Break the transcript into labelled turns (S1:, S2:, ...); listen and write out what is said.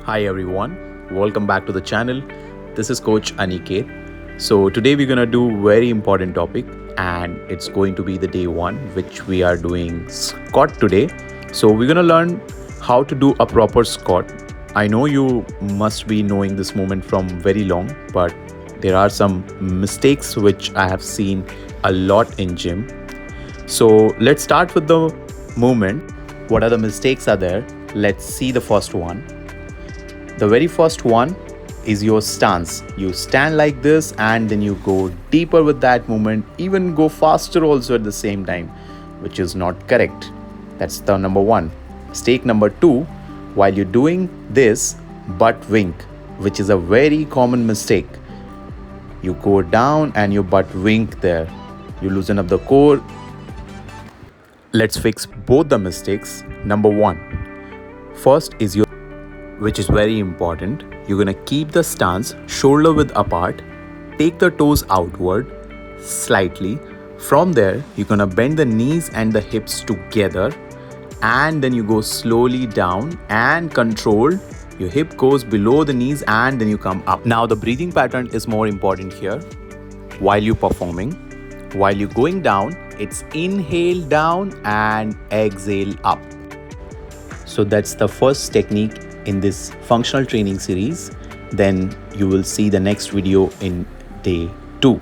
S1: Hi everyone, welcome back to the channel. This is Coach Aniket. So today we're gonna do very important topic, and it's going to be the day one, which we are doing squat today. So we're gonna learn how to do a proper squat. I know you must be knowing this movement from very long, but there are some mistakes which I have seen a lot in gym. So let's start with the movement. What are the mistakes are there? Let's see the first one. The very first one is your stance. You stand like this and then you go deeper with that movement, even go faster also at the same time, which is not correct. That's the number one. Mistake number two, while you're doing this, butt wink, which is a very common mistake. You go down and your butt wink there. You loosen up the core. Let's fix both the mistakes. Number one, first is your, which is very important. You're gonna keep the stance shoulder width apart, take the toes outward slightly. From there, you're gonna bend the knees and the hips together, and then you go slowly down and control. Your hip goes below the knees and then you come up. Now the breathing pattern is more important here. While you're performing, while you're going down, it's inhale down and exhale up. So that's the first technique in this functional training series. Then you will see the next video in day 2.